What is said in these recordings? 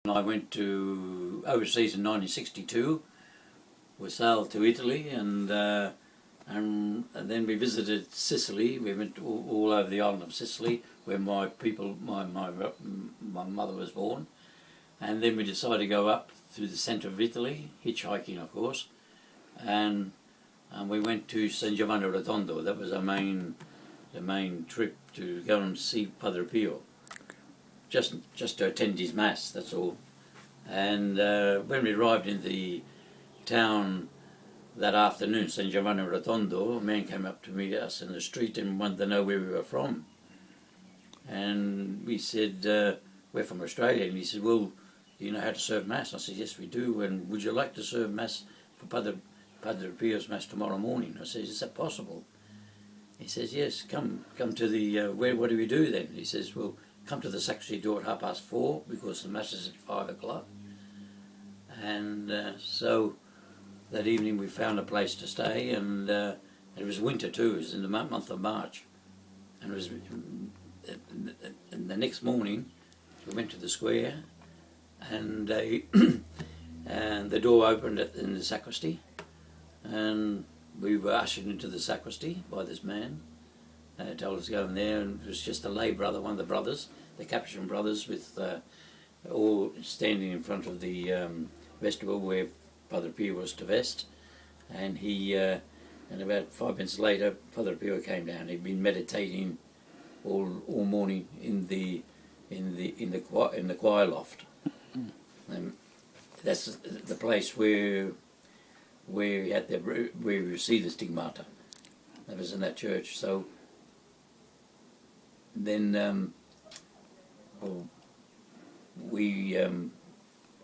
I went to overseas in 1962. We sailed to Italy, and then we visited Sicily. We went all over the island of Sicily, where my mother was born. And then we decided to go up through the centre of Italy, hitchhiking, of course. And we went to San Giovanni Rotondo. That was the main trip, to go and see Padre Pio. Just to attend his mass, that's all. And when we arrived in the town that afternoon, San Giovanni Rotondo, a man came up to meet us in the street and wanted to know where we were from. And we said, we're from Australia. And he said, well, do you know how to serve mass? I said, yes, we do. And would you like to serve mass for Padre Pio's mass tomorrow morning? I said, is that possible? He says, yes, come to the, what do we do then? He says, well, come to the sacristy door at 4:30 because the mass is at 5 o'clock. And so that evening we found a place to stay, and it was winter too. It was in the month of March, and it was. And the next morning we went to the square, and and the door opened in the sacristy, and we were ushered into the sacristy by this man. Told us to go in there, and it was just a lay brother, one of the brothers, the Capuchin brothers, with all standing in front of the vestibule where Padre Pio was to vest. And and about 5 minutes later, Padre Pio came down. He'd been meditating all morning in the choir loft. And that's the place where we received the stigmata. That was in that church. So then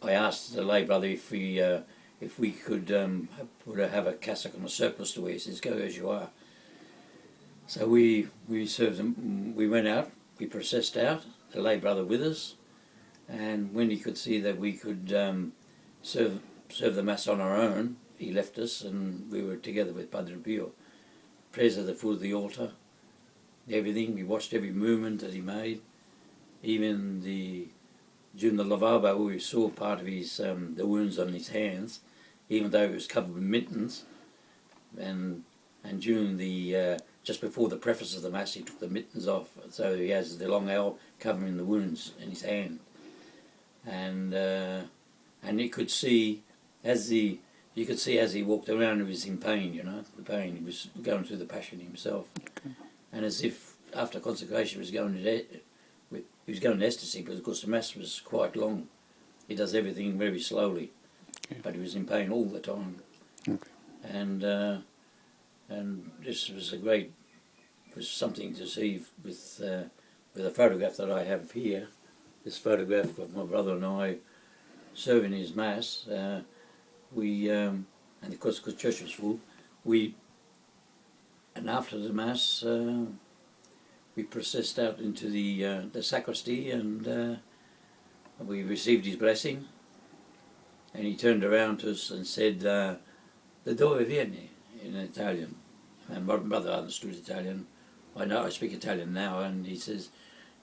I asked the lay brother if we could have a cassock and a surplice to wear. He says, go as you are. So we served them. We went out, we processed out, the lay brother with us, and when he could see that we could serve the mass on our own, he left us, and we were together with Padre Pio. Prayers at the foot of the altar, everything. We watched every movement that he made. Even during the lavabo, we saw part of his the wounds on his hands, even though he was covered with mittens. And during the just before the preface of the mass, he took the mittens off, so he has the long L covering the wounds in his hand. And you could see as he walked around, he was in pain. You know, the pain. He was going through the passion himself, and as if after consecration he was going to ecstasy, because of course the mass was quite long. He does everything very slowly, but he was in pain all the time. And this was something to see with a photograph that I have here. This photograph of my brother and I serving his mass. And of course, because church was full, and after the mass, we processed out into the sacristy, and we received his blessing. And he turned around to us and said, "Da dove vieni?" in Italian. And my brother understood Italian. I speak Italian now, and he says,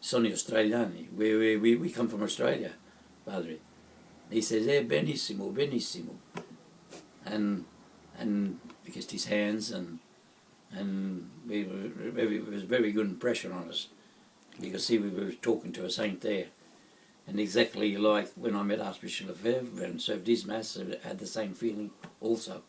"Sono australiani. We come from Australia, Padre." He says, benissimo, benissimo. And we kissed his hands, and it was a very good impression on us. You could see we were talking to a saint there. And exactly like when I met Archbishop Lefebvre and served his mass, I had the same feeling also.